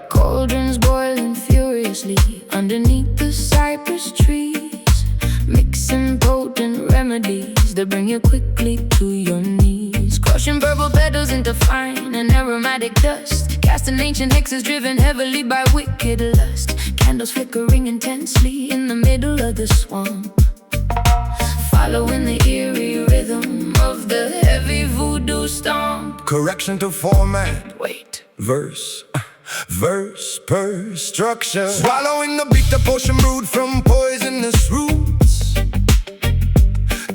Cauldrons boiling furiously underneath the cypress trees, mixing potent remedies that bring you quickly to your knees. Crushing purple petals into fine and aromatic dust, casting ancient hexes driven heavily by wicked lust. Candles flickering intensely in the middle of the swamp, following the eerie rhythm of the heavy voodoo stomp. Correction to format. Wait. Verse per structure. Swallowing the bitter potion brewed from poisonous roots.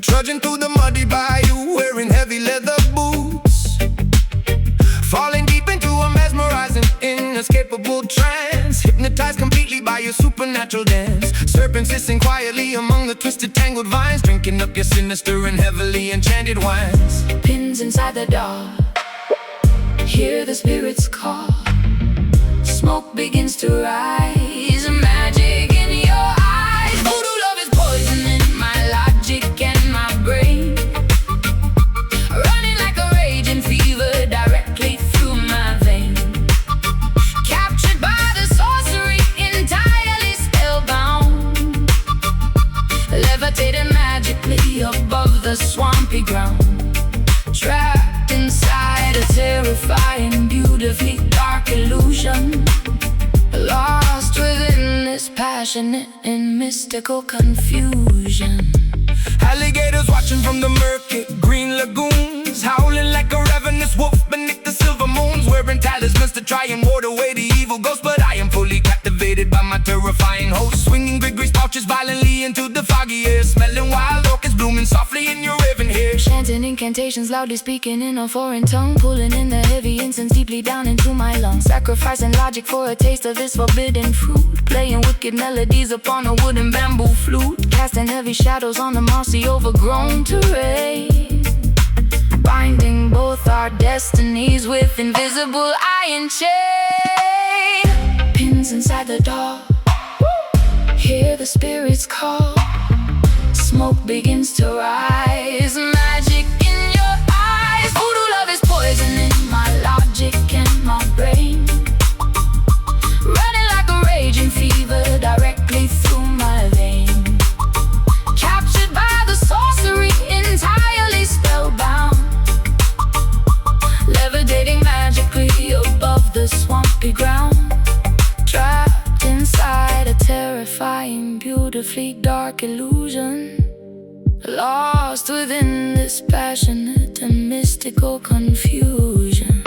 Trudging through the muddy bayou, wearing heavy leather boots. Falling deep into a mesmerizing, inescapable trance. Hypnotized completely by your supernatural dance. Serpents hissing quietly among the twisted, tangled vines, drinking up your sinister and heavily enchanted wines. Pins inside the dark, hear the spirits call. Smoke begins to rise, magic in your eyes. Voodoo love is poisoning my logic and my brain, running like a raging fever directly through my veins. Captured by the sorcery, entirely spellbound, levitating magically above the swampy ground. Trapped inside a terrifying, beautifully dark illusion, lost within this passionate and mystical confusion. Alligators watching from the murky green lagoons, howling like a ravenous wolf beneath the silver moons, wearing talismans to try and ward away the evil ghost. But I am fully captivated by my terrifying host, swinging grease pouches violently into the foggy air, smelling wild orchids blooming softly in your raven hair. Chanting incantations, loudly speaking in a foreign tongue, pulling in the heavy incense deeply down into my lungs. Sacrificing logic for a taste of this forbidden fruit, playing wicked melodies upon a wooden bamboo flute, casting heavy shadows on the mossy overgrown terrain, binding both our destinies with invisible iron chain. Pins inside the dark, hear the spirits call. Smoke begins to rise, magic in your eyes. Voodoo love is poisoning my logic and my brain, running like a raging fever directly through my vein. Captured by the sorcery, entirely spellbound, levitating magically above the swampy ground. Trapped inside a terrifying, beautifully dark illusion, lost within this passionate and mystical confusion.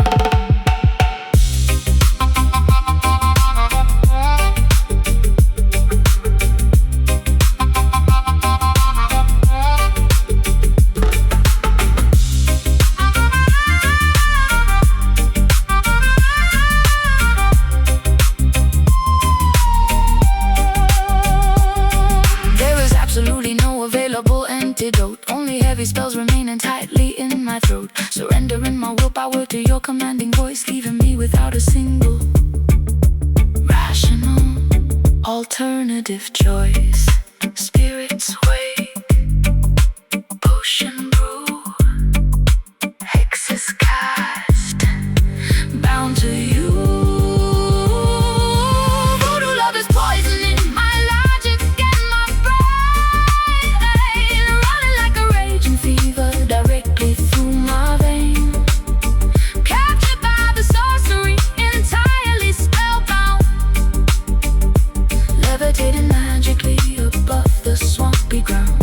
Only heavy spells remaining tightly in my throat, surrendering my willpower to your commanding voice, leaving me without a single rational alternative choice. Spirits wake, potion brew, hexes cast, bound to you. Voodoo love is poisoning my logic and my brain, running like a raging fever directly through my vein. Captured by the sorcery, entirely spellbound, levitating magically above the swampy ground.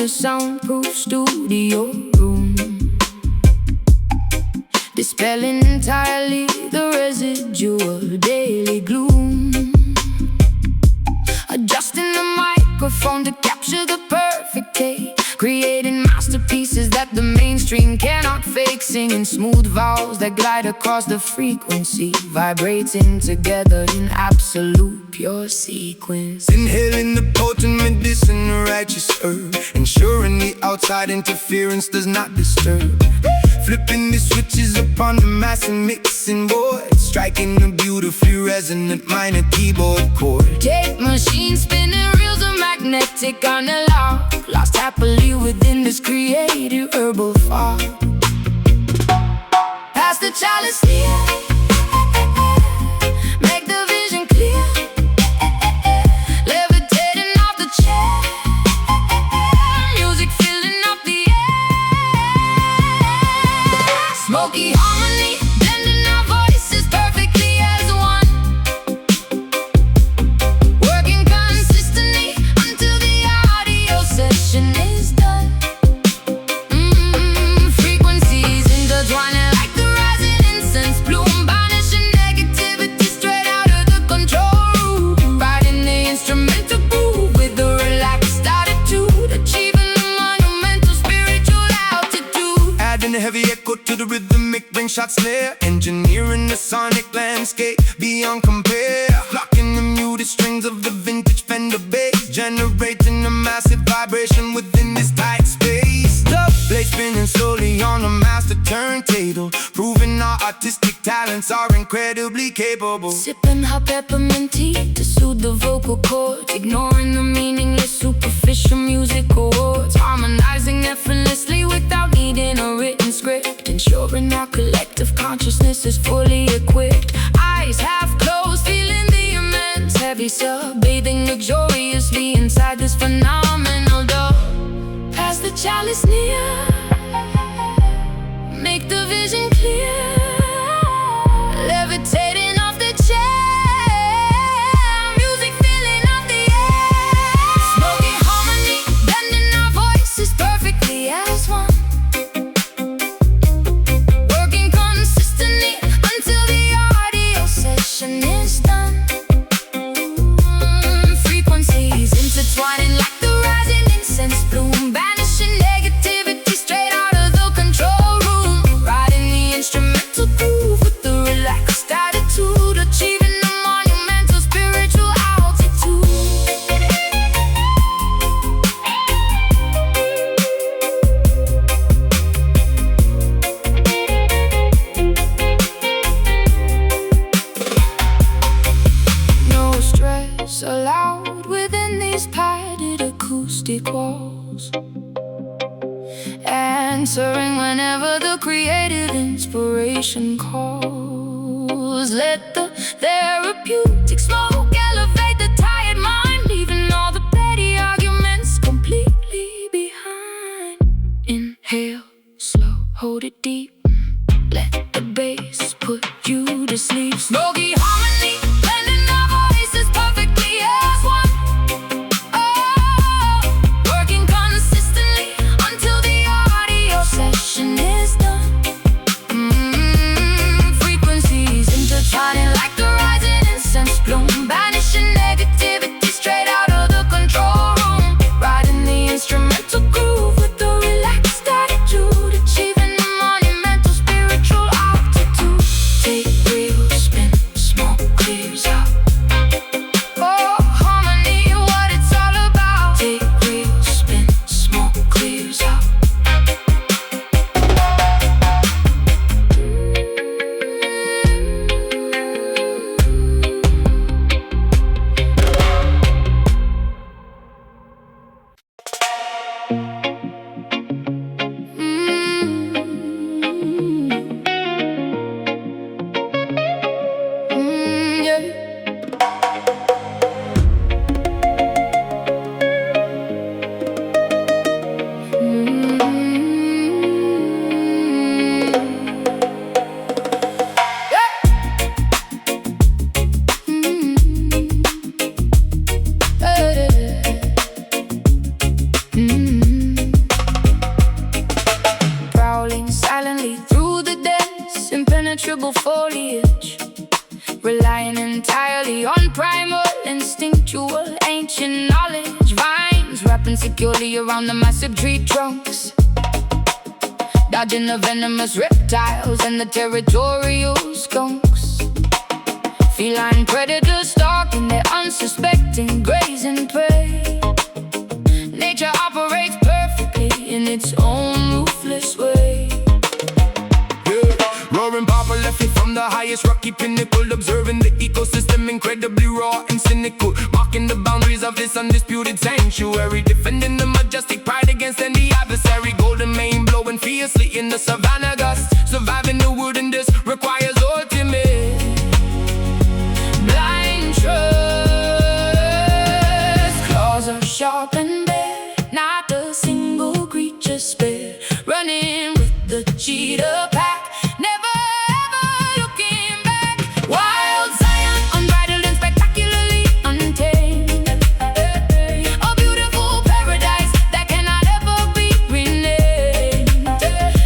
the soundproof studio room, dispelling entirely the residual daily gloom. Adjusting the microphone to capture the perfect take, creating masterpieces that the mainstream cannot fake. Singing smooth vowels that glide across the frequency, vibrating together in absolute pure sequence. Inhaling the potent medicine, a righteous herb, ensuring the outside interference does not disturb. Flipping the switches upon the massive mixing board, striking a beautifully resonant minor keyboard chord. Tape machine spinning, reels are magnetic on the loud, lost happily within this creative herbal fog. Pass the chalice near, make the vision clear, levitating off the chair, music filling up the air. Smoky harmony, blending our voices perfectly as one, working consistently until the audio session is done. Frequencies intertwining like the rising incense bloom, banishing negativity straight out of the control room. Riding the instrumental groove with a relaxed attitude, achieving the monumental spiritual altitude. Adding a heavy echo to the rhythmic ring shot snare, engineering the sonic landscape beyond compare. Locking the muted strings of the vintage Fender bass, generating a massive vibration within this tight space. The blade spinning slowly on a master turntable, proving our artistic talents are incredibly capable. Sipping hot peppermint tea to soothe the vocal cords, ignoring the meaningless superficial music chords, harmonizing effortlessly without needing a written script, ensuring our collective consciousness is fully equipped. Eyes half closed, feeling the immense heavy sub, bathing luxuriously inside this phenomenal dove. Pass the chalice near, make the vision clear, levitating off the chair, music filling up the air. Smoky harmony, blending our voices perfectly as one, working consistently until the audio session is done. Frequencies intertwining like the rising incense bloom, banishing negativity straight out of the control room. Riding the instrumental groove with the relaxed attitude, achieving the monumental spiritual altitude. No stress allowed within these padded acoustic walls, answering whenever the creative inspiration calls. Let the therapeutic smoke elevate the tired mind, leaving all the petty arguments completely behind. Inhale slow, hold it deep, let the bass put you to sleep. Smoky harmony, blending our voices perfectly as one, working consistently until the audio session is done. Frequencies intertwining like the rising incense bloom, banishing negativity straight out of the control room. Riding the instrumental groove with the relaxed attitude, achieving the monumental spiritual altitude. Take real spin, small relying entirely on primal, instinctual, ancient knowledge. Vines wrapping securely around the massive tree trunks, dodging the venomous reptiles and the territorial skunks. Feline predators stalking their unsuspecting, grazing prey. Nature operates perfectly in its own ruthless way. Roaring Papa left me from the highest rocky pinnacle, observing the ecosystem incredibly raw and cynical, marking the boundaries of this undisputed sanctuary, defending the majestic pride against any adversary. Golden mane blowing fiercely in the savannah gust, surviving the wilderness requires ultimate blind trust. Claws are sharp and bare, not a single creature spared, running with the cheetah pack, never ever looking back. Wild Zion, unbridled and spectacularly untamed, a beautiful paradise that cannot ever be renamed.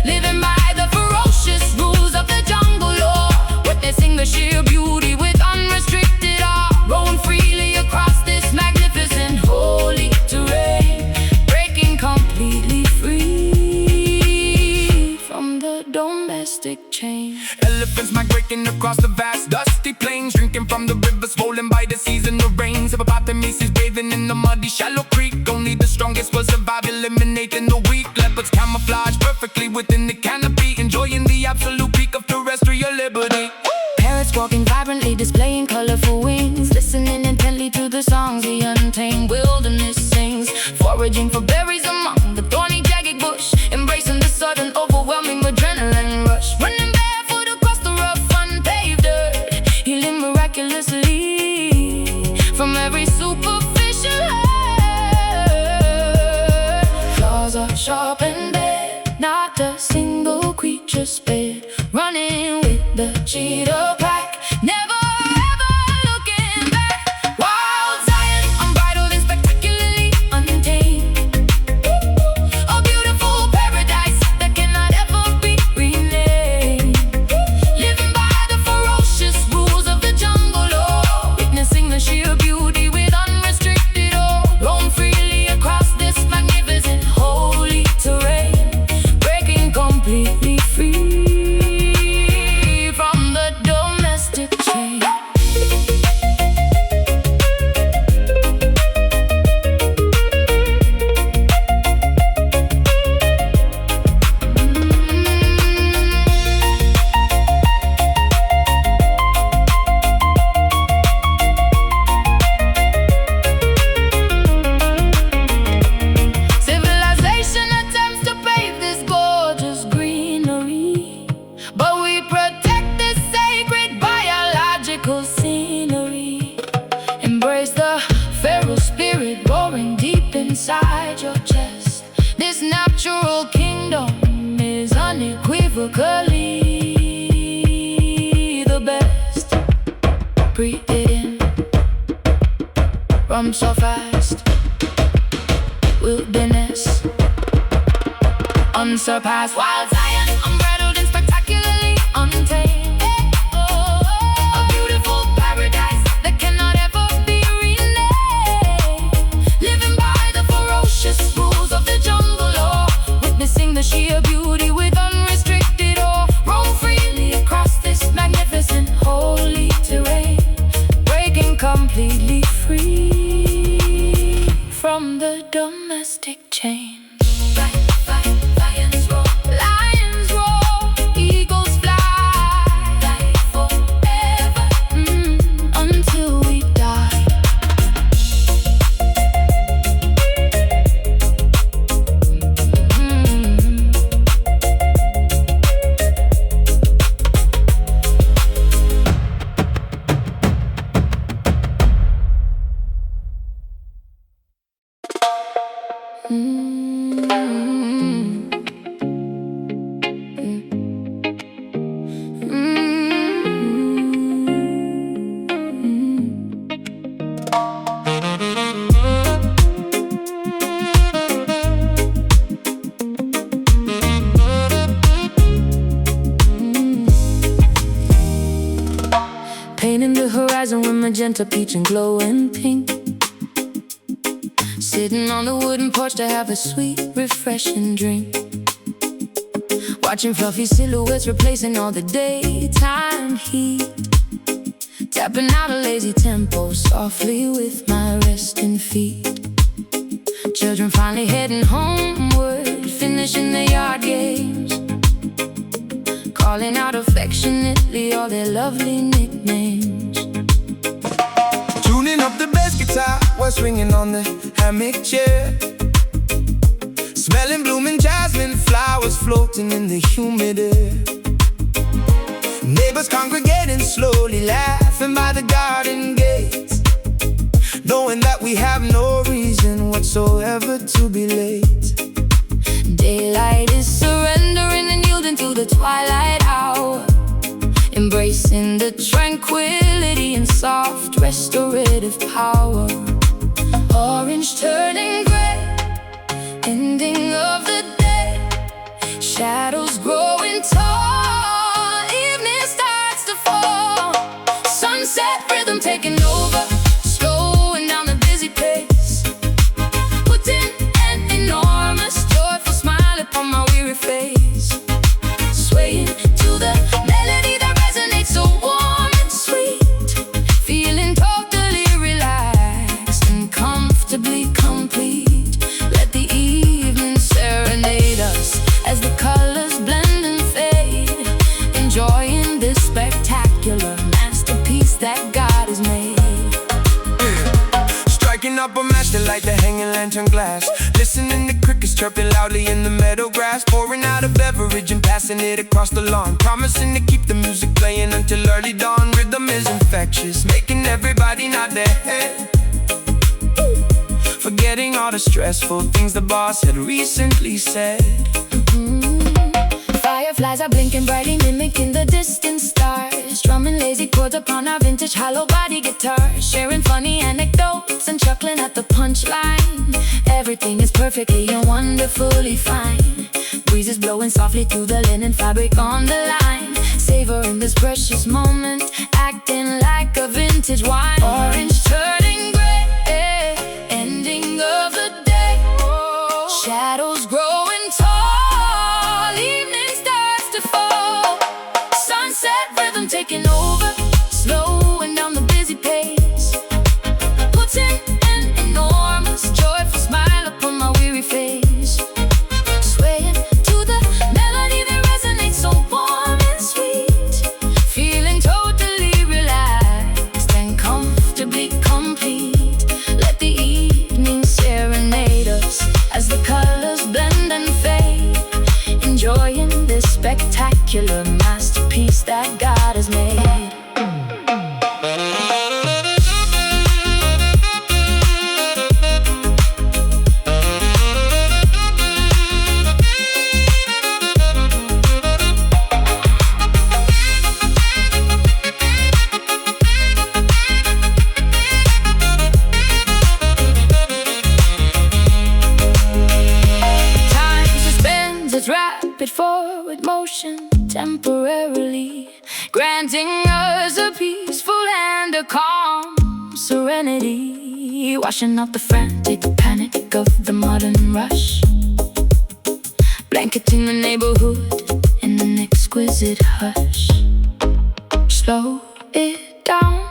Living by the ferocious rules of the jungle law, witnessing the sheer beauty with unrestricted awe, rolling freely across this magnificent holy terrain, breaking completely free from the domestic chain. Elephants migrating across the vast dusty plains, drinking from the rivers swollen by the seas and the rains. Hippopotamuses bathing in the muddy shallow creek, only the strongest will survive, eliminating the weak. Leopards camouflage perfectly within the canopy, enjoying the absolute peak of terrestrial liberty. Parrots walking vibrantly, displaying colorful wings, listening intently to the songs the untamed wilderness sings, foraging for berries among the thorny jagged bush, embracing the sudden overwhelming adrenaline rush, running barefoot across the rough unpaved earth, healing miraculously from every superficial hurt. Claws are sharp and bare, not a single creature spared, running with the cheetah pack, never ever looking back. Wild Zion, unbridled and spectacularly untamed, a beautiful paradise that cannot ever be renamed. Living by the ferocious rules of the jungle law, witnessing the sheer beauty with unrestricted awe, roam freely across this magnificent holy terrain, breaking completely free from the domestic chain. Civilization attempts to pave this gorgeous greenery, but we protect this sacred biological scenery. Embrace the feral spirit roaring deep inside your chest. This natural kingdom is unequivocally the best. Breathe it in, rum so fast, wilderness unsurpassed. Wild Zion, unbridled and spectacularly untamed, a beautiful paradise that cannot ever be renamed. Living by the ferocious rules of the jungle law, witnessing the sheer beauty with unrestricted awe, roam freely across this magnificent holy terrain, breaking completely free from the domestic chain. Lions roar, eagles fly, forever, until we die. Mm-hmm. rising with magenta, peach, and glowing pink. Sitting on the wooden porch to have a sweet, refreshing drink. Watching fluffy silhouettes replacing all the daytime heat. Tapping out a lazy tempo softly with my resting feet. Children finally heading homeward, finishing their yard games, calling out affectionately all their lovely nicknames. Tuning up the bass guitar while swinging on the hammock chair. Smelling blooming jasmine flowers floating in the humid air. Neighbors congregating slowly, laughing by the garden gates, knowing that we have no reason whatsoever to be late. Daylight is surrendering and yielding to the twilight hour, embracing the tranquility and soft restorative power. Orange turning gray, ending of the day. Shadows growing tall, evening starts to fall. Sunset rhythm taking over, slowing down the busy pace, putting an enormous joyful smile upon my weary face. Swaying to the melody that resonates so warm and sweet, feeling totally relaxed and comfortably complete. Let the evening serenade us as the colors blend and fade, enjoying this spectacular masterpiece that God has made. Striking up a match to light the hanging lantern glass, listening to crickets chirping loudly in the meadow grass, pouring out a beverage and passing it across the lawn, promising to keep the music playing until early dawn. Rhythm is infectious, making everybody nod their head, forgetting all the stressful things the boss had recently said. Fireflies are blinking brightly, mimicking the distant stars, strumming lazy chords upon our vintage hollow body guitar, sharing funny anecdotes and chuckling at the punchline. Everything is perfectly and wonderfully fine. Breezes blowing softly through the linen fabric on the line, savoring this precious moment, acting like a vintage wine. Orange turning gray, ending of the day. Shadows growing tall, evening starts to fall. Sunset rhythm taking over, slowing down the busy pace, putting an enormous joyful smile upon my weary face. Swaying to the melody that resonates so warm and sweet, feeling totally relaxed and comfortably complete. Let the evening serenade us as the colors blend and fade, enjoying this spectacular masterpiece that God has made. Time suspends its rapid forward motion temporarily, granting us a peaceful and a calm serenity, washing out the frantic panic of the modern rush, blanketing the neighborhood in an exquisite hush. Slow it down,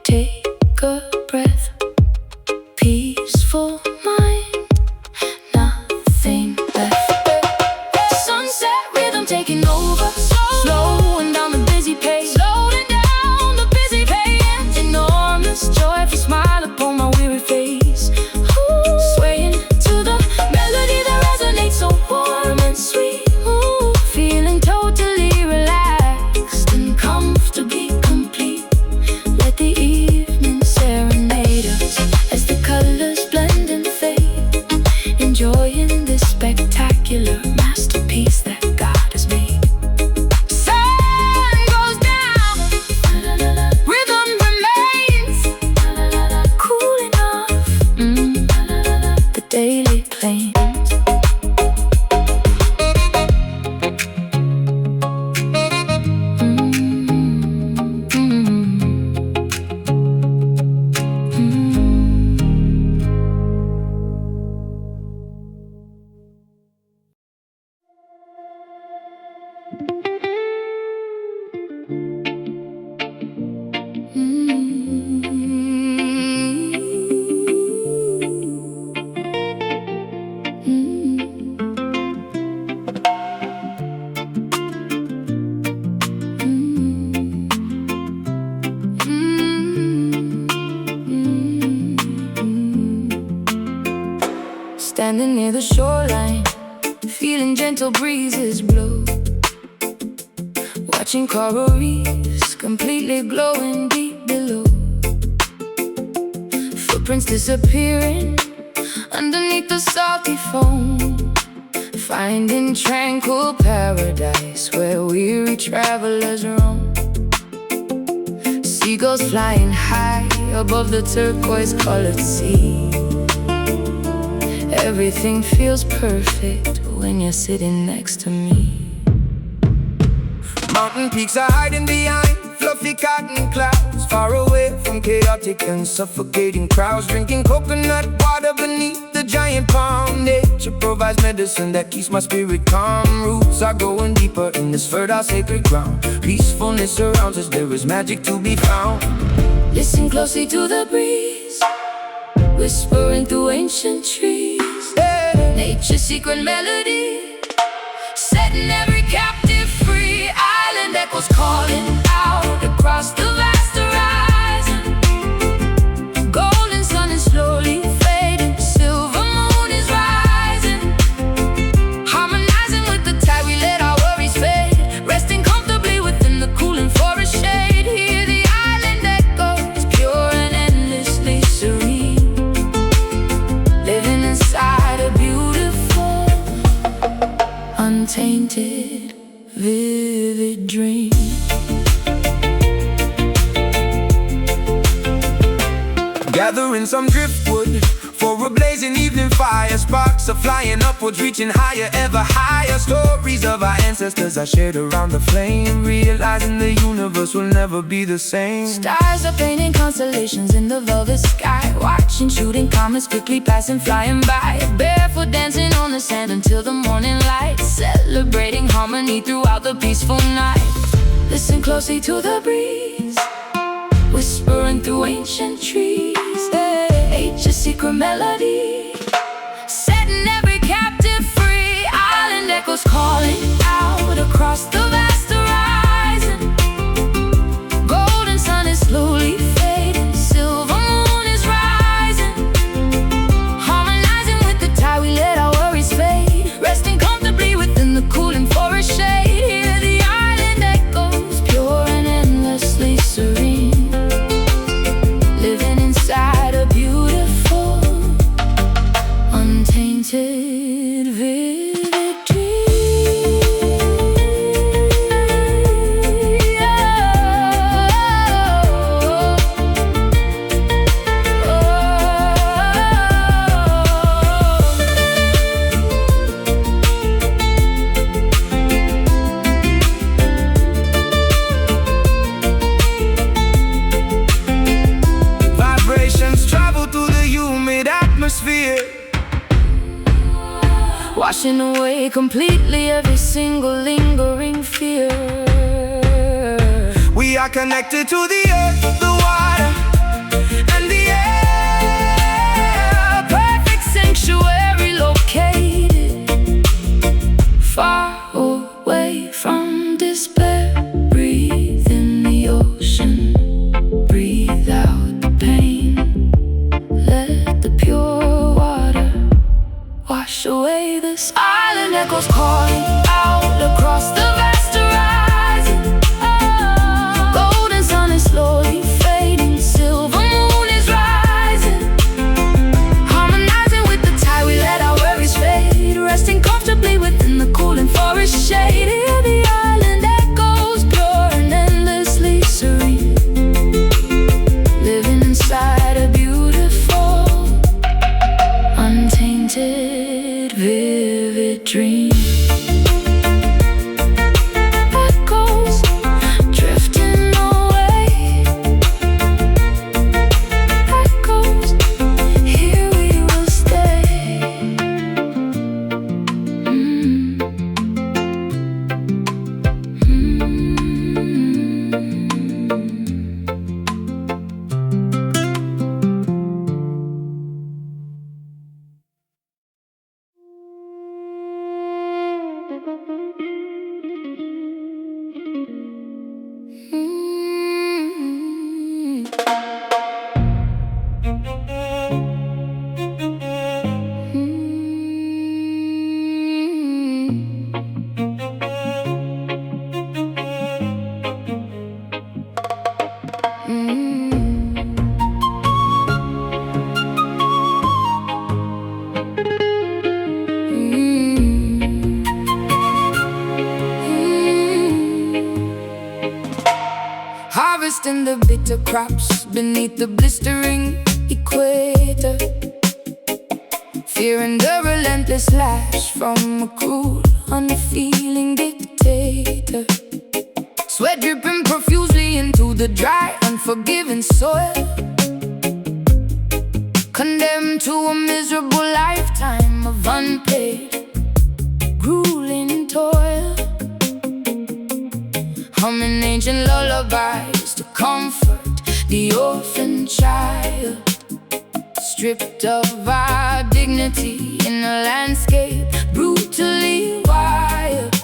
take a breath, peaceful mind, nothing left. Sunset rhythm taking over, slowing down the busy pace, enormous joyful smile upon my weary face. Swaying to the melody that resonates so warm and sweet, feeling totally relaxed and comfortably complete. Let the evening serenade us Standing near the shoreline, feeling gentle breezes blow, watching coral reefs completely glowing deep below. Footprints disappearing underneath the salty foam, finding tranquil paradise where weary travelers roam. Seagulls flying high above the turquoise-colored sea. Everything feels perfect when you're sitting next to me. Mountain peaks are hiding behind fluffy cotton clouds, far away from chaotic and suffocating crowds, drinking coconut water beneath the giant palm. Nature provides medicine that keeps my spirit calm. Roots are growing deeper in this fertile sacred ground. Peacefulness surrounds us, there is magic to be found. Listen closely to the breeze, whispering through ancient trees. Nature's secret melody, setting every captive free. Island echoes calling out across the vast horizon. Golden sun is slowly fading, silver moon is rising. Harmonizing with the tide, we let our worries fade, resting comfortably within the cooling forest shade. Hear the island echoes, pure and endlessly serene, living inside a beautiful, untainted, vivid dream. Gathering some driftwood for a blazing evening fire. Sparks are flying upwards, reaching higher, ever higher. Stories of our ancestors are shared around the flame, realizing the universe will never be the same. Stars are painting constellations in the velvet sky, watching shooting comets quickly passing, flying by. Barefoot dancing on the sand until the morning light, celebrating harmony throughout the peaceful night. Listen closely to the breeze, whispering through ancient trees. Nature's secret melody, setting every captive free. Island echoes calling out across the vast horizon. Golden sun is slowly fading, silver moon is rising. Harmonizing with the tide, we let our worries fade, resting comfortably within the cooling forest shade. Hear the island echoes, pure and endlessly serene, living inside a beautiful, untainted, vivid dream. Vibrations travel through the humid atmosphere, Washing away completely every single lingering fear. we are connected to the earth, the water, and the air. Perfect sanctuary located far away from despair. Breathe in the ocean, breathe out the pain. Let the pure water wash away this. Island echoes calling out across the vast horizon. Golden sun is slowly fading, winter crops beneath the blistering equator. Fearing the relentless lash from a cruel, unfeeling dictator. Sweat dripping profusely into the dry, unforgiving soil. Condemned to a miserable lifetime of unpaid, grueling toil. Humming ancient lullabies to comfort the orphan child. Stripped of our dignity in a landscape brutally wild.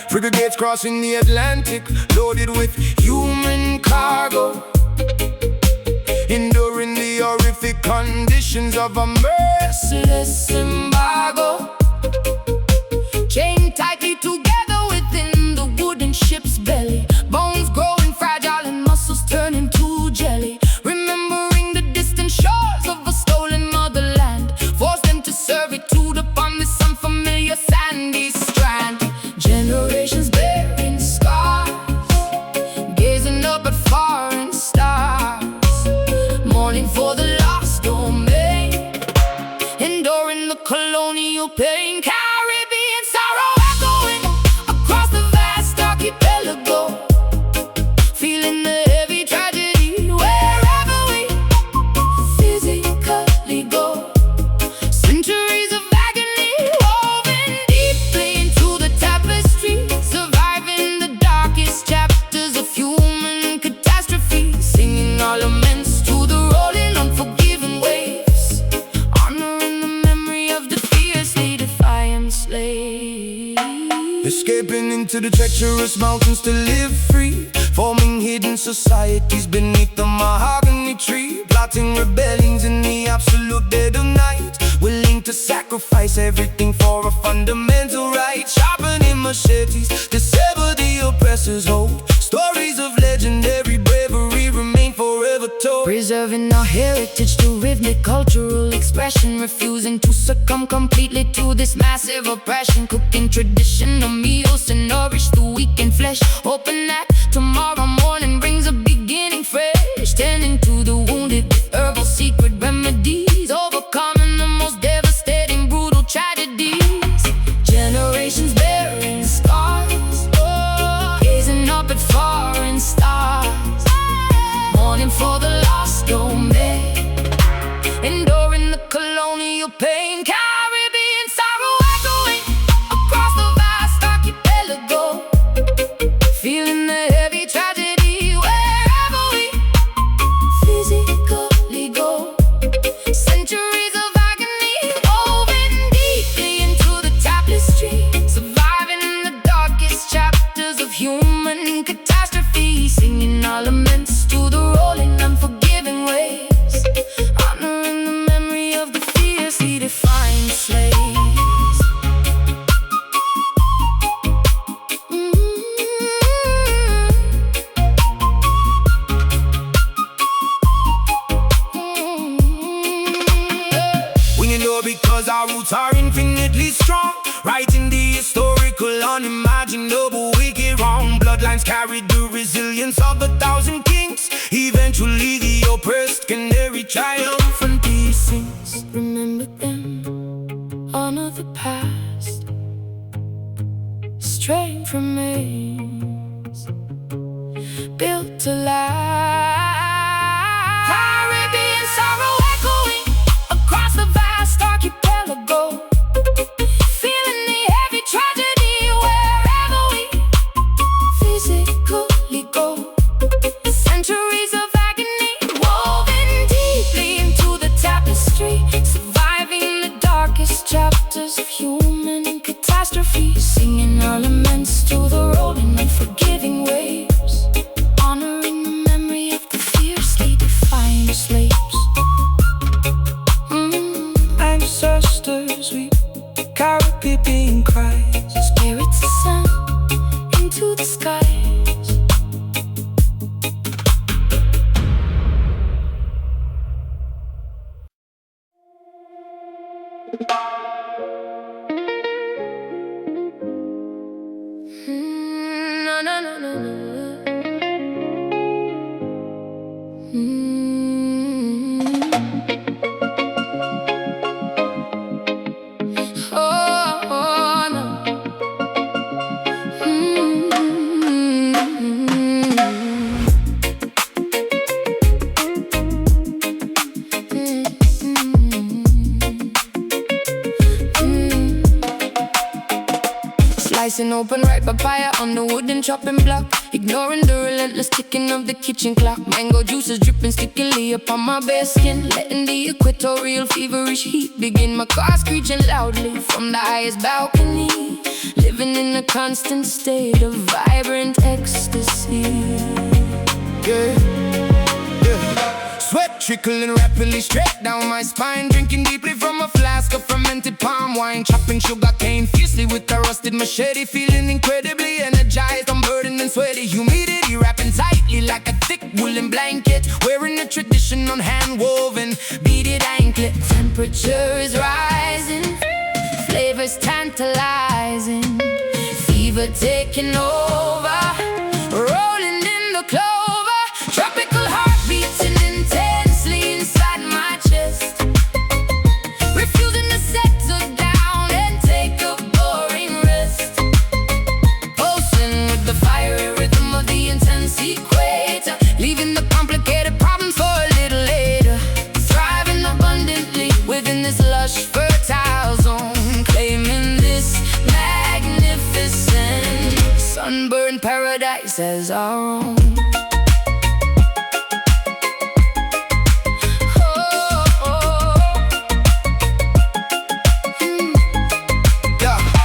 Frigates crossing the Atlantic, loaded with human cargo, enduring the horrific conditions of a merciless embargo. Chained tightly together within the wooden ship's belly, bones growing fragile and muscles turning to jelly. Remembering the distant shores of a stolen motherland, forced them to servitude upon this unfamiliar sandy strand. Generations bearing scars, gazing up at foreign stars, mourning for the lost domain, enduring the colonial pain. Caribbean sorrow echoing across the vast archipelago, feeling the heavy tragedy wherever we physically go. Centuries of agony woven deeply into the tapestry, surviving the darkest chapters of human catastrophe, singing our laments to the rolling, unforgiving waves, honoring the memory of the fiercely defiant slaves. Escaping into the treacherous mountains to live free, forming hidden societies beneath the mahogany tree, plotting rebellions in the absolute dead of night, willing to sacrifice everything for a fundamental right, sharpening machetes to sever the oppressor's hold. Stories of legendary bravery remain forever told, preserving our heritage through rhythmic cultural expression, refusing to succumb completely to this massive oppression, cooking traditional meals to nourish the weakened flesh, hoping that tomorrow morning brings a beginning fresh, tending to the wounded with herbal secret remedies, overcoming the most devastating brutal tragedies. Generations bearing scars, gazing up at foreign stars, mourning for the lost domain, enduring the colonial pain. Caribbean sorrow echoing across the vast archipelago, feeling the heavy tragedy wherever we physically go. Centuries of agony woven deeply into the tapestry, surviving in the darkest chapters of human catastrophe, singing our laments to the rolling, unforgiving waves, honoring the memory of the fiercely defiant slaves. We know because our roots are infinitely strong, writing the historical, unimaginable, wicked wrong. Bloodlines carry the resilience of 1,000 kings. Eventually the oppressed can never triumphant peace sings. Remember them, honor the past, strength remains, built to last. Caribbean sorrow echoing across the vast archipelago, feeling the heavy tragedy wherever we physically go. Centuries Oh, no. Slicing open ripe papaya on the wooden chopping block, ignoring the relentless ticking of the kitchen clock. Mango juices dripping stickily upon my bare skin, letting the equatorial feverish heat begin. My car screeching loudly from the highest balcony, living in a constant state of vibrant ecstasy. Yeah, yeah. Sweat trickling rapidly straight down my spine, drinking deeply from a flask of fermented palm wine, chopping sugar cane fiercely with a rusted machete, feeling incredibly energized. I'm burdened and sweaty, humidity wrapping tightly like a thick woolen blanket, wearing a traditional hand-woven beaded anklet. Temperature is rising, flavors tantalizing, fever taking over, rolling in the clover, tropical heart beating intensely inside my chest, refusing to settle down and take a boring rest, pulsing with the fiery rhythm of the intense equator, leaving the complicated problems for a little later, thriving abundantly within this lush fertile zone, claiming this magnificent sunburned paradise as our own.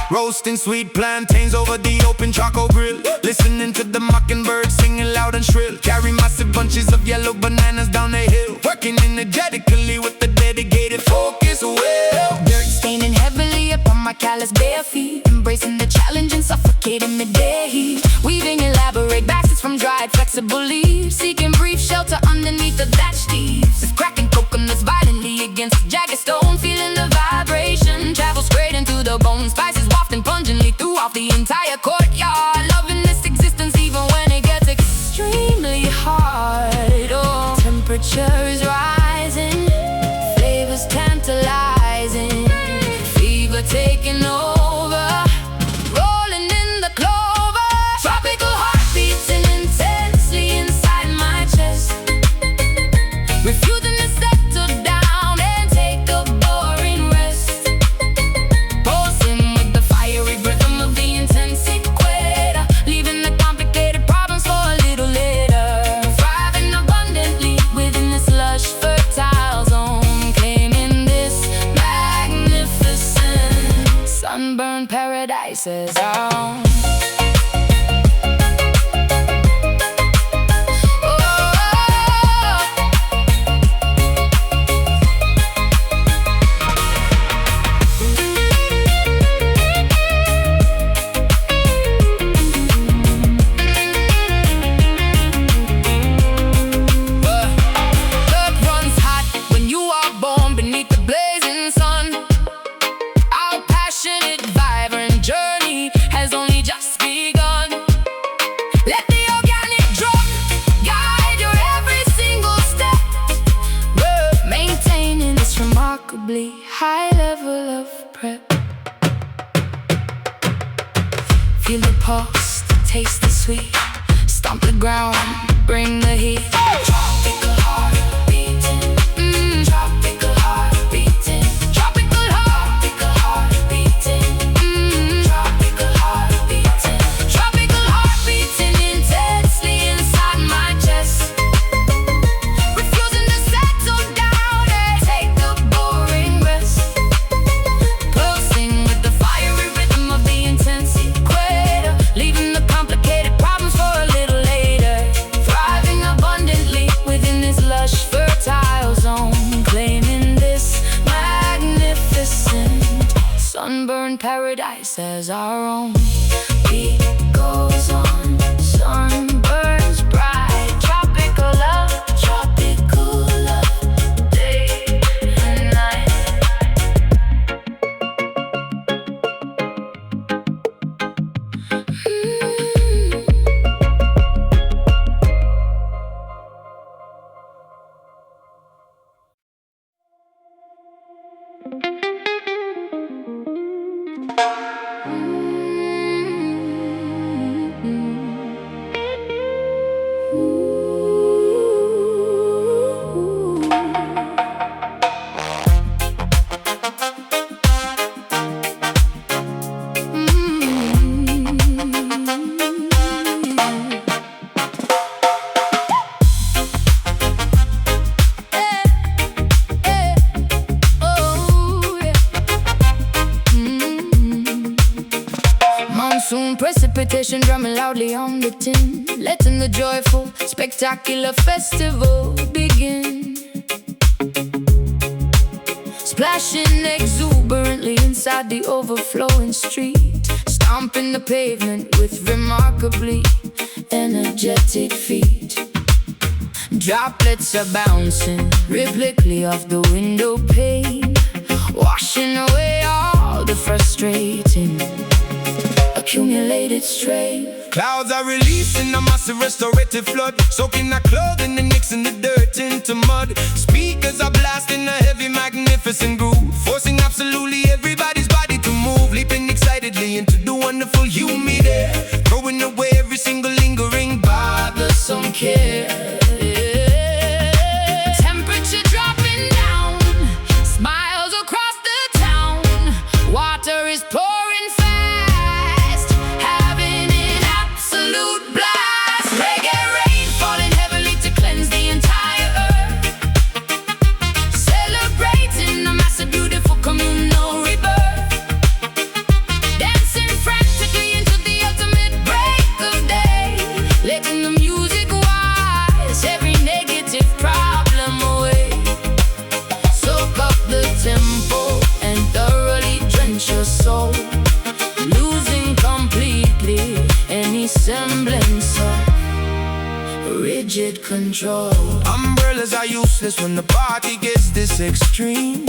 Roasting sweet plantains over the open charcoal grill, listening to the mockingbird singing loud and shrill, carry massive bunches of yellow bananas down the hill, working energetically with the dedicated focus will. Dirt staining heavily upon my callous bare feet, embracing the challenge and suffocating midday heat, weaving elaborate baskets from dried flexible leaves, seeking brief shelter underneath the thatched eaves, cracking coconuts violently against the jagged stone, feeling the vibration travel straight into the bone, spices wafting pungently throughout the entire courtyard, loving this existence even when it gets extremely hard. Oh, temperature is rising, flavors tantalizing, fever taking over, rolling in the clover, tropical heart beating intensely inside my chest, refusing to settle down and take a boring rest, pulsing with the fiery rhythm of the intense equator, leaving the complicated problems for a little later, thriving abundantly within this lush fertile zone, claiming this magnificent sunburned paradise as our own. High level of prep, feel the pulse, taste the sweet, stomp the ground, bring the heat. Tropical heart beating, tropical heart beating, tropical heart beating, tropical heart beating, tropical heart beating intensely inside my chest, refusing to settle down and take the boring rest, pulsing with the fiery rhythm of the intense equator, leaving the complicated problems for a little later, thriving abundantly within this lush fertile zone, claiming this magnificent sunburned paradise as our own. Beat goes on, sun burns bright, tropical love, day and night. repetition drumming loudly on the tin, letting the joyful, spectacular festival begin. Splashing exuberantly inside the overflowing street, stomping the pavement with remarkably energetic feet. Droplets are bouncing rhythmically off the window pane, washing away all the frustrating accumulated strain. Clouds are releasing a massive restorative flood, soaking our clothing and mixing the dirt into mud. Speakers are blasting a heavy, magnificent groove, forcing absolutely everybody's body to move, leaping excitedly into the wonderful humid air, throwing away every single lingering bothersome care. Temperature dropping down, smiles across the town. Water is pouring fast, having an absolute blast. Reggae rain falling heavily to cleanse the entire earth, celebrating a massive, beautiful communal rebirth. Dancing frantically into the ultimate break of day, letting the music wash every negative problem away. Soak up the tempo and thoroughly drench your soul, losing completely any semblance of rigid control. Umbrellas are useless when the party gets this extreme,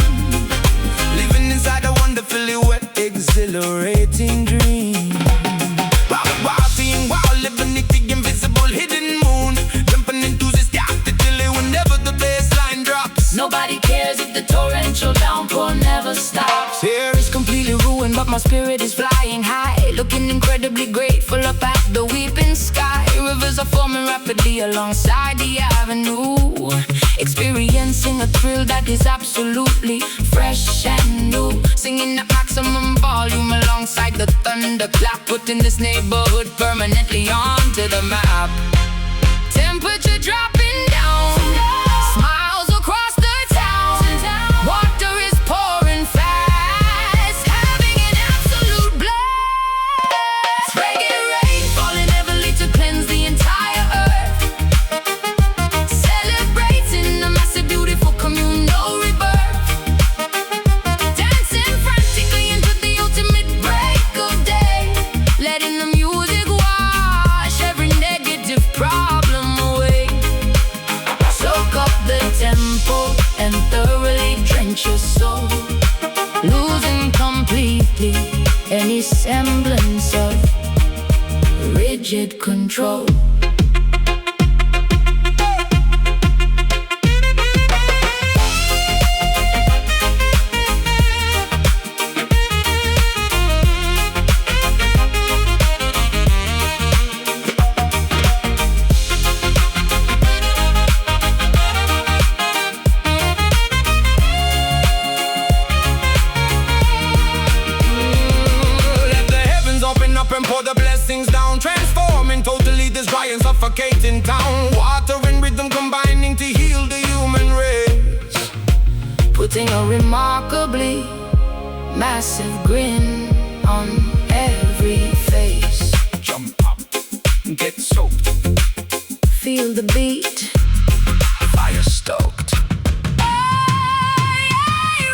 living inside a wonderfully wet, exhilarating dream. Wild thing, wild, living the invisible hidden moon, jumping enthusiastically whenever the bass line drops. Nobody cares if the torrential downpour never stops. Here It's completely ruined, but my spirit is flying high, looking incredibly grateful up at the weeping sky. Rivers are forming rapidly alongside the avenue, experiencing a thrill that is absolutely fresh and new. Singing at maximum volume alongside the thunderclap, putting this neighborhood permanently onto the map. Temperature dropping down, smiles across the town. Water is pouring fast, having an absolute blast. Reggae rain falling heavily to cleanse the entire earth, celebrating a massive, beautiful communal rebirth. Dancing frantically into the ultimate break of day, letting the music wash every negative problem away. Soak up the tempo and thoroughly drench your soul, losing completely any semblance of rigid control. And pour the blessings down, transforming totally this dry and suffocating town. Water and rhythm combining to heal the human race, Putting a remarkably massive grin on every face. Jump up, get soaked, Feel the beat, fire stoked.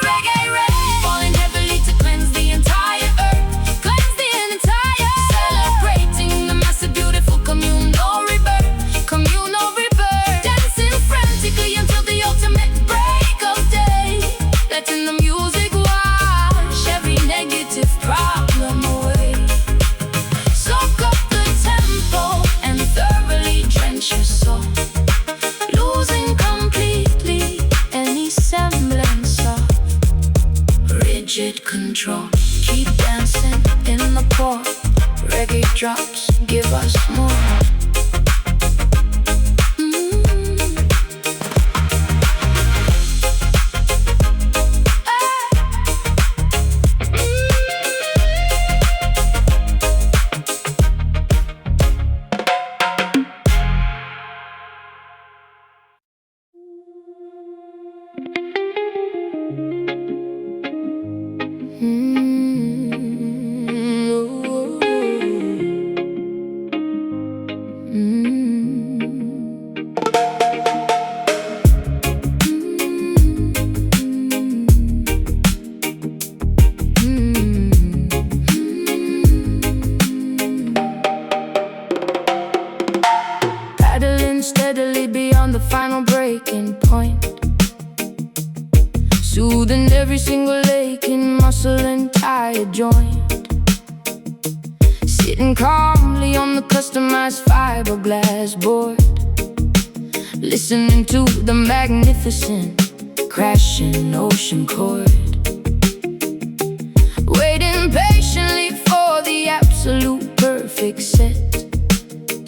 reggae rain falling heavily to cleanse the entire earth, cleanse the entire, celebrating the massive, beautiful communal rebirth, communal rebirth. Dancing frantically until the ultimate break of day, letting the music wash every negative problem away. Soak up the tempo and thoroughly drench your soul, losing completely any semblance of rigid control. Keep dancing in the pour, reggae drops give us more. turning point, soothing every single ache in muscle and tired joint. Sitting calmly on the customized fiberglass board, listening to the magnificent crashing ocean chord, waiting patiently for the absolute perfect set,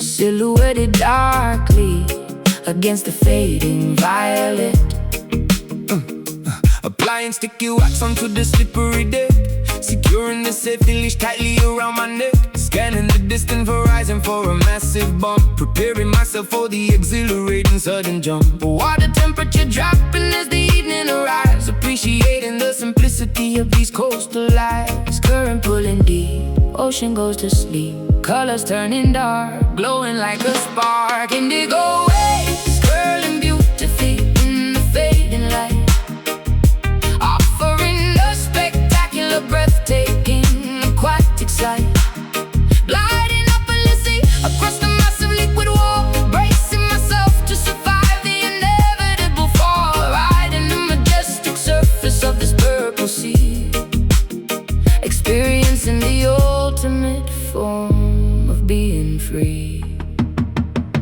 silhouetted darkly against the fading violet. Applying sticky wax onto the slippery deck, securing the safety leash tightly around my neck. Scanning the distant horizon for a massive bump, preparing myself for the exhilarating sudden jump. Water temperature dropping as the evening arrives, appreciating the simplicity of these coastal lives. Current pulling deep, ocean goes to sleep, colors turning dark, glowing like a spark. Indigo waves curling beautifully in the fading light, offering a spectacular, breathtaking, aquatic sight. Gliding up endlessly across the massive liquid wall, bracing myself to survive the inevitable fall, riding the majestic surface of this purple sea, experiencing the ultimate form of being free.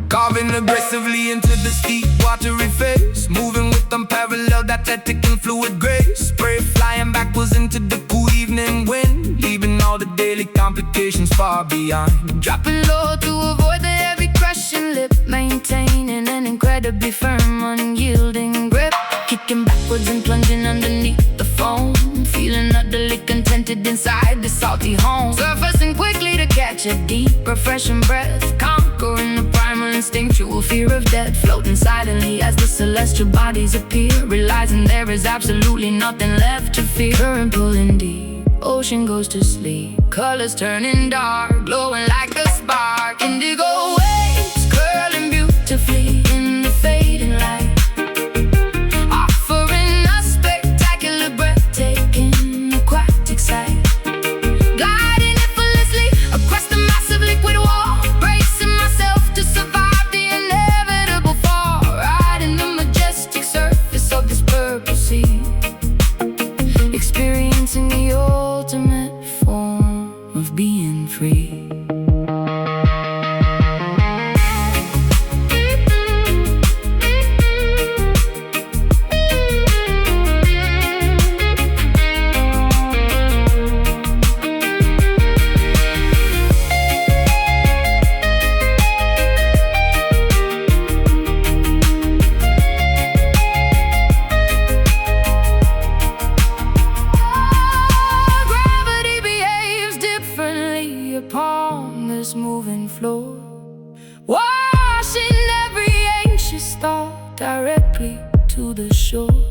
Carving aggressively into the steep, watery face, moving with unparalleled athletic and fluid grace. Spray flying backwards into the cool evening wind, leaving all the daily complications far behind. Dropping low to avoid the heavy crushing lip, maintaining an incredibly firm, unyielding grip. Kicking backwards and plunging underneath the foam, feeling utterly contented inside the salty home. Surfacing quickly to catch a deep, refreshing breath, conquering the primal instinctual fear of death. Floating silently as the celestial bodies appear, realizing there is absolutely nothing left to fear. Current pulling deep, ocean goes to sleep, colors turning dark, glowing like a spark. Indigo waves curling beautifully in the fading light, offering a spectacular, breathtaking, aquatic sight. Gliding effortlessly across the massive liquid wall, bracing myself to survive the inevitable fall, riding the majestic surface of this purple sea, experiencing the ultimate form of being free. Gravity behaves differently upon this moving floor, washing every anxious thought directly to the shore.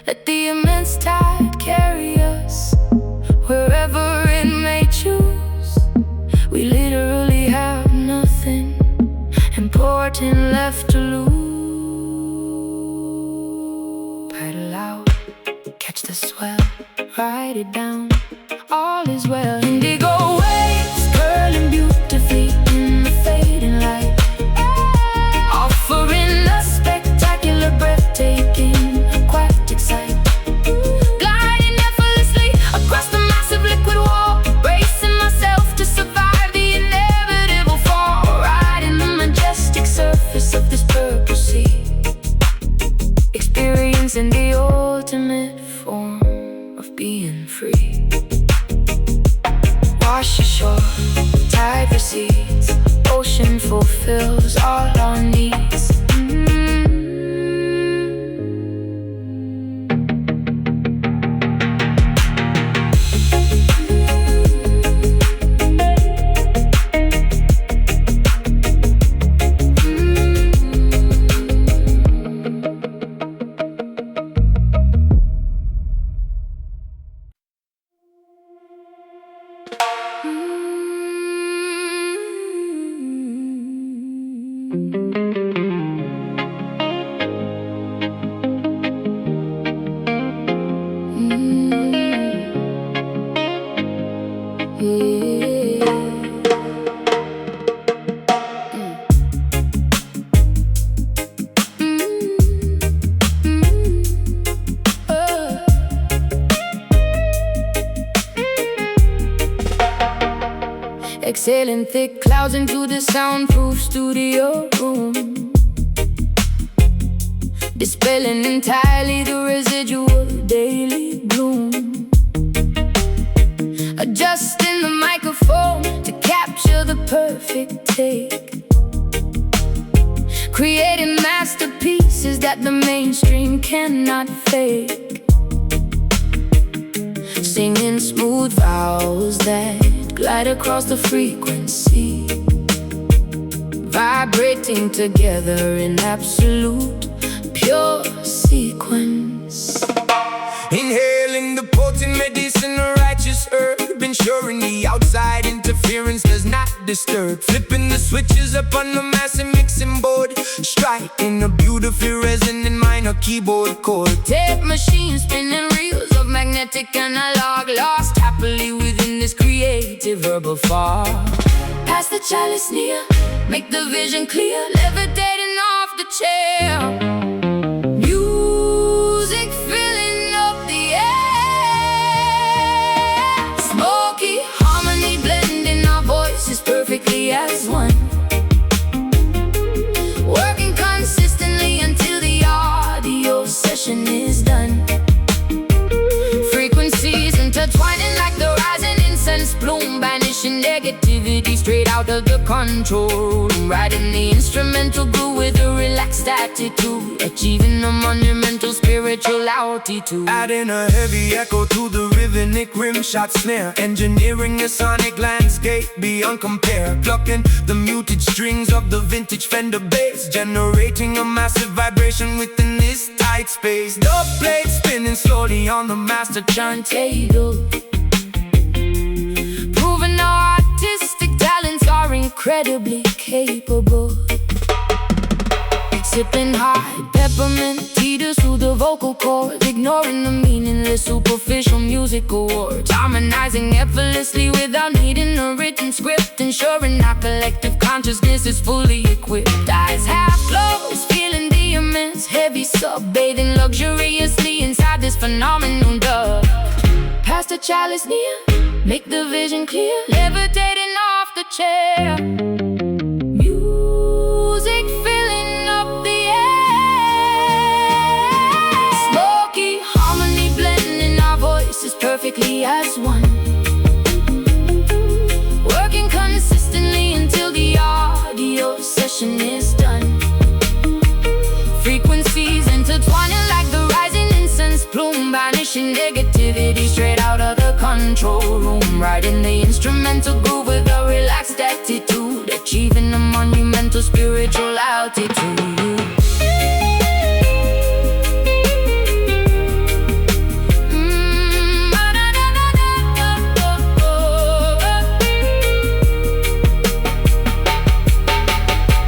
Let the immense tide carry us wherever it may choose. We literally have nothing important left to lose. Paddle out, catch the swell, ride it down, all is well. Indigo waves curling beautifully in the fading light, offering a spectacular, breathtaking, aquatic sight. Gliding effortlessly across the massive liquid wall, bracing myself to survive the inevitable fall, riding the majestic surface of this purple sea, experiencing the ultimate form of being free. Wash ashore, tide recedes, ocean fulfills all our needs. Exhaling thick clouds into the soundproof studio room, dispelling entirely the residual daily gloom. Adjusting the microphone to capture the perfect take, creating masterpieces that the mainstream cannot fake. Singing smooth vowels that glide across the frequency, vibrating together in absolute pure sequence. Inhaling the potent medicine of righteous herb, ensuring the outside interference does not disturb. Flipping the switches up on the massive mixing board, striking a beautifully resonant minor keyboard chord. Tape machine spinning reels of magnetic analog, lost happily within this creative verbal fog. Pass the chalice near, make the vision clear, levitating off the chair. Music filling up the air, smoky harmony blending our voices perfectly as one, working consistently until the audio session is done. Frequencies intertwining like the rising incense bloom, banishing negativity straight out of the control room. Riding the instrumental groove with a relaxed attitude, achieving a monumental spiritual altitude. Adding a heavy echo to the rhythmic rimshot snare, engineering a sonic landscape beyond compare. Plucking the muted strings of the vintage Fender bass, generating a massive vibration within this tight space. Dub plate spinning slowly on the master turntable, proving our artistic talents are incredibly capable. Sipping hard peppermint tea to soothe the vocal cords, ignoring the meaningless superficial music awards. Harmonizing effortlessly without needing a written script, ensuring our collective consciousness is fully equipped. Eyes half closed, feeling the immense heavy sub, bathing luxuriously inside this phenomenal dub. Pass the chalice near, make the vision clear, levitating off the chair. Music filling up the air, smoky harmony blending our voices perfectly as one, working consistently until the audio session is done. Frequencies intertwining like the rising incense plume, banishing negativity straight out of the control room. Riding the instrumental groove with a relaxed attitude, achieving a monumental spiritual altitude.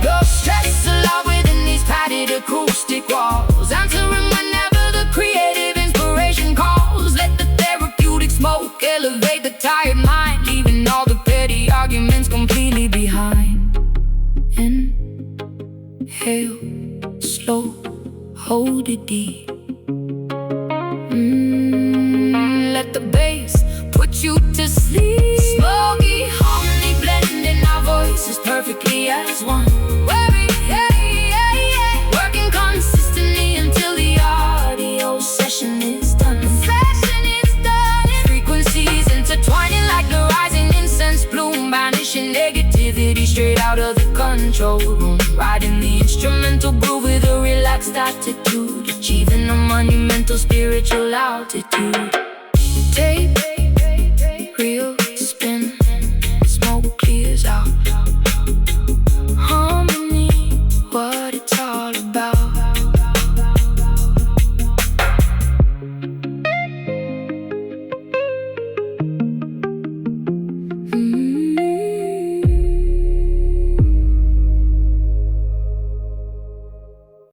The stress allowed within these padded acoustic walls, answering whenever the creative inspiration calls. Let the therapeutic smoke elevate the tired mind, leaving all the petty arguments completely behind. Inhale, slow, hold it deep. Let the bass put you to sleep. Smoky harmony blending our voices perfectly as one, working consistently until the audio session is done. Frequencies intertwining like the rising incense bloom, banishing negativity straight out of the control room. Riding the instrumental groove with a relaxed attitude, achieving a monumental spiritual altitude.